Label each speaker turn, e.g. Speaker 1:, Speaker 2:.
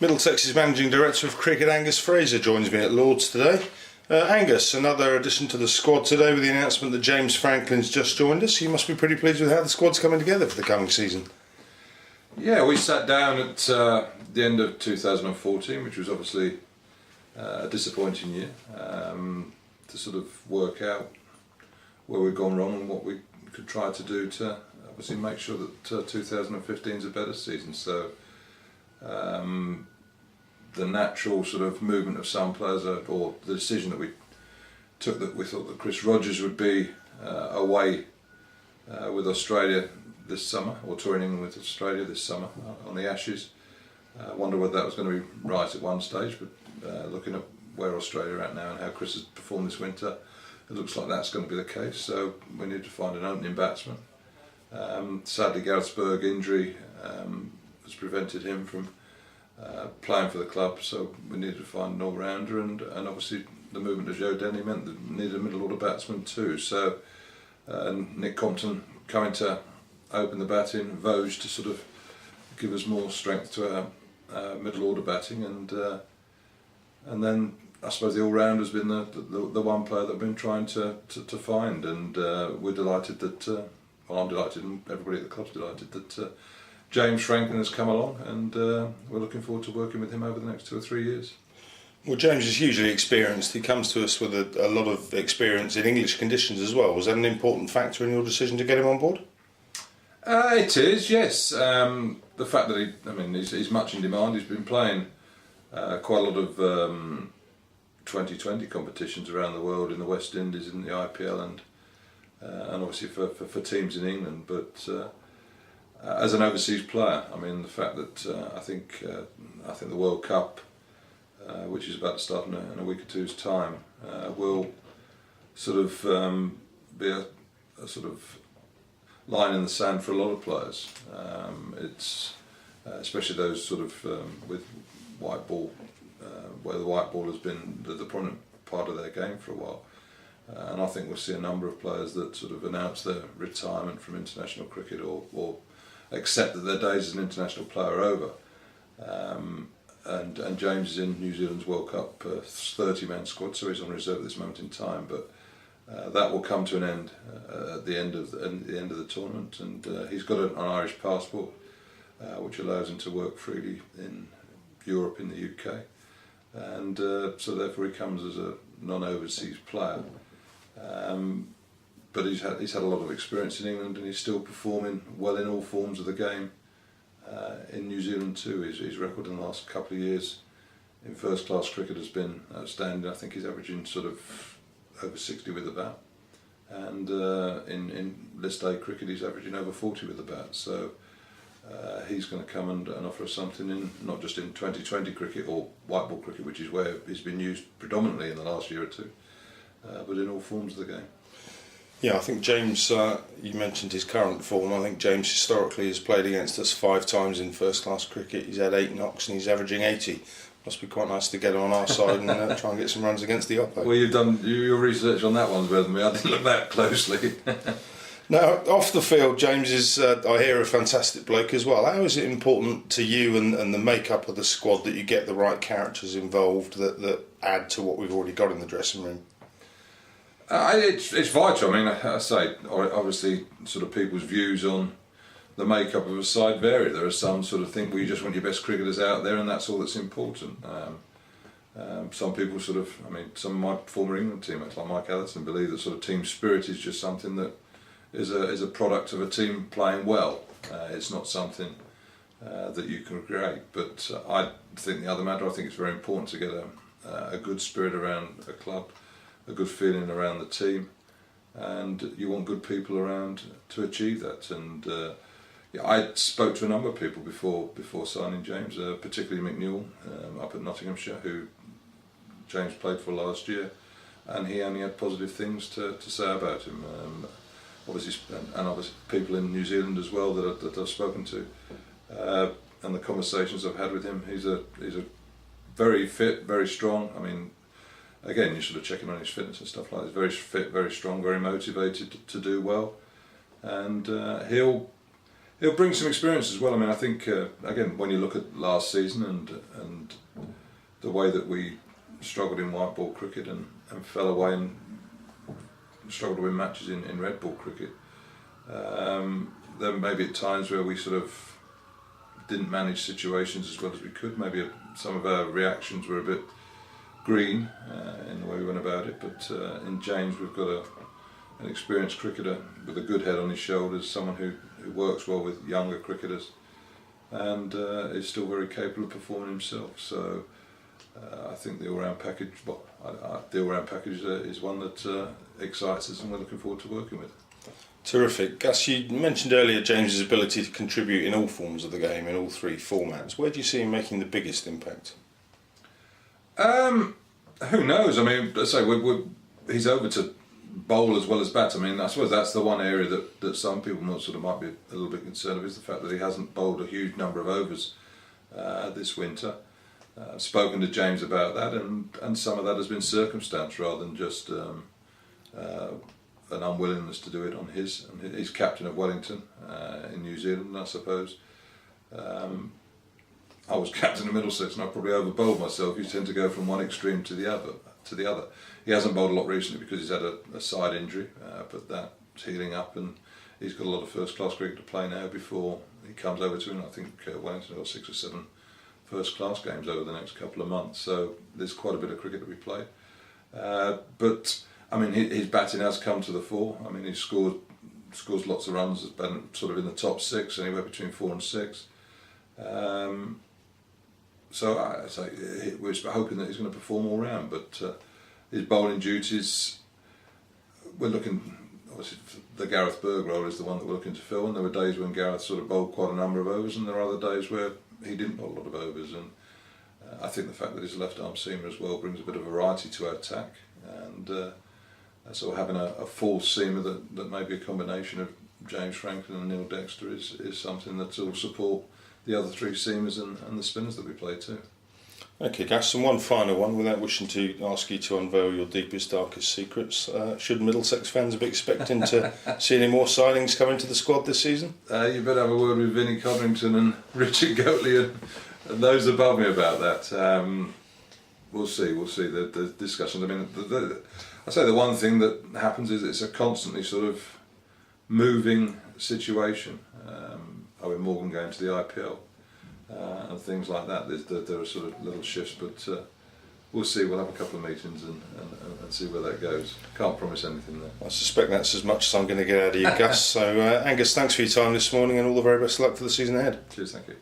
Speaker 1: Middlesex's Managing Director of Cricket, Angus Fraser, joins me at Lord's today. Angus, another addition to the squad today with the announcement that James Franklin's just joined us. You must be pretty pleased with how the squad's coming together for the coming season.
Speaker 2: Yeah, we sat down at the end of 2014, which was obviously a disappointing year, to sort of work out where we've gone wrong and what we could try to do to obviously make sure that 2015 is a better season. So the natural sort of movement of some players, or the decision that we took, that we thought that Chris Rogers would be away with Australia this summer, or touring England with Australia this summer on the Ashes. I wonder whether that was going to be right at one stage, but looking at where Australia are at now and how Chris has performed this winter, it looks like that's going to be the case. So we need to find an opening batsman. Sadly, Gareth Berg injury has prevented him from playing for the club, so we needed to find an all-rounder, and obviously the movement of Joe Denny meant that we needed a middle order batsman too. So Nick Compton coming to open the batting, Vosges to sort of give us more strength to our middle order batting, and then I suppose the all-round has been the one player that I've been trying to find, and we're delighted that, well, I'm delighted and everybody at the club's delighted that James Franklin has come along, and we're looking forward to working with him over the next 2 or 3 years.
Speaker 1: Well, James is hugely experienced. He comes to us with a lot of experience in English conditions as well. Was that an important factor in your decision to get him on board?
Speaker 2: It is, yes. The fact that he's much in demand. He's been playing quite a lot of 2020 competitions around the world, in the West Indies, in the IPL, and obviously for teams in England. But as an overseas player, I mean, the fact that I think the World Cup, which is about to start in a week or two's time, will sort of be a sort of line in the sand for a lot of players. It's especially those sort of with white ball, where the white ball has been the prominent part of their game for a while. And I think we'll see a number of players that sort of announce their retirement from international cricket, or accept that their days as an international player are over. And James is in New Zealand's World Cup 30-man squad, so he's on reserve at this moment in time. But that will come to an end at the end of the tournament, and he's got an Irish passport, which allows him to work freely in Europe, in the UK, and so therefore he comes as a non-overseas player. But he's had a lot of experience in England, and he's still performing well in all forms of the game in New Zealand too. His record in the last couple of years in first-class cricket has been outstanding. I think he's averaging sort of over 60 with the bat, and in List A cricket he's averaging over 40 with the bat. So he's going to come and offer us something, in not just in 2020 cricket or white ball cricket, which is where he's been used predominantly in the last year or two, but in all forms of the game.
Speaker 1: Yeah, I think James, you mentioned his current form. I think James historically has played against us 5 times in first class cricket. He's had 8 knocks and he's averaging 80. Must be quite nice to get him on our side and try and get some runs against the oppo.
Speaker 2: Well, you've done your research on that one's better than me. I didn't look that closely.
Speaker 1: Now, off the field, James is, I hear, a fantastic bloke as well. How is it important to you and the makeup of the squad that you get the right characters involved that add to what we've already got in the dressing room?
Speaker 2: It's vital. I mean, I say, obviously, sort of people's views on the makeup of a side vary. There are some sort of think, well, you just want your best cricketers out there, and that's all that's important. Some people sort of, I mean, some of my former England teammates, like Mike Allison, believe that sort of team spirit is just something that is a product of a team playing well. It's not something that you can create. But I think the other matter, I think it's very important to get a good spirit around a club, a good feeling around the team, and you want good people around to achieve that. And I spoke to a number of people before signing James, particularly McNeil up at Nottinghamshire, who James played for last year, and he only had positive things to say about him. Obviously people in New Zealand as well that I've spoken to, and the conversations I've had with him. He's a very fit, very strong. I mean, again, you're sort of checking on his fitness and stuff like that. He's very fit, very strong, very motivated to do well, and It'll bring some experience as well. I mean, I think again, when you look at last season and the way that we struggled in white ball cricket and fell away and struggled to win matches in red ball cricket, there may be at times where we sort of didn't manage situations as well as we could. Maybe some of our reactions were a bit green in the way we went about it. But in James, we've got an experienced cricketer with a good head on his shoulders, someone who works well with younger cricketers, and is still very capable of performing himself. So I think the all-round package, the all-round package is one that excites us, and we're looking forward to working with.
Speaker 1: Terrific. Gus, you mentioned earlier James's ability to contribute in all forms of the game, in all three formats. Where do you see him making the biggest impact?
Speaker 2: Who knows? I mean, let's say he's over to bowl as well as bat. I mean, I suppose that's the one area that some people might be a little bit concerned of, is the fact that he hasn't bowled a huge number of overs this winter. I've spoken to James about that, and some of that has been circumstance rather than just an unwillingness to do it on his. And he's captain of Wellington in New Zealand, I suppose. I was captain of Middlesex, and I probably over-bowled myself. You tend to go from one extreme to the other. He hasn't bowled a lot recently because he's had a side injury, but that's healing up, and he's got a lot of first-class cricket to play now before he comes over to him. I think Wellington got 6 or 7 first-class games over the next couple of months, so there's quite a bit of cricket to be played. But I mean, his batting has come to the fore. I mean, he scores lots of runs. Has been sort of in the top 6, anywhere between 4 and 6. So we're hoping that he's going to perform all round. But his bowling duties, we're looking. Obviously, the Gareth Berg role is the one that we're looking to fill. And there were days when Gareth sort of bowled quite a number of overs, and there are other days where he didn't bowl a lot of overs. And I think the fact that he's a left-arm seamer as well brings a bit of variety to our attack. And so having a full seamer that may be a combination of James Franklin and Neil Dexter is something that will support the other 3 seamers and the spinners that we play too.
Speaker 1: Okay, Gus, and one final one, without wishing to ask you to unveil your deepest, darkest secrets. Should Middlesex fans be expecting to see any more signings come into the squad this season?
Speaker 2: You better have a word with Vinnie Codrington and Richard Goatley and those above me about that. We'll see. The discussions. I mean, I say the one thing that happens is it's a constantly sort of moving situation. Owen Morgan going to the IPL and things like that. There are sort of little shifts, but we'll see. We'll have a couple of meetings and see where that goes. Can't promise anything there.
Speaker 1: I suspect that's as much as I'm going to get out of you, Gus. So, Angus, thanks for your time this morning, and all the very best of luck for the season ahead.
Speaker 2: Cheers, thank you.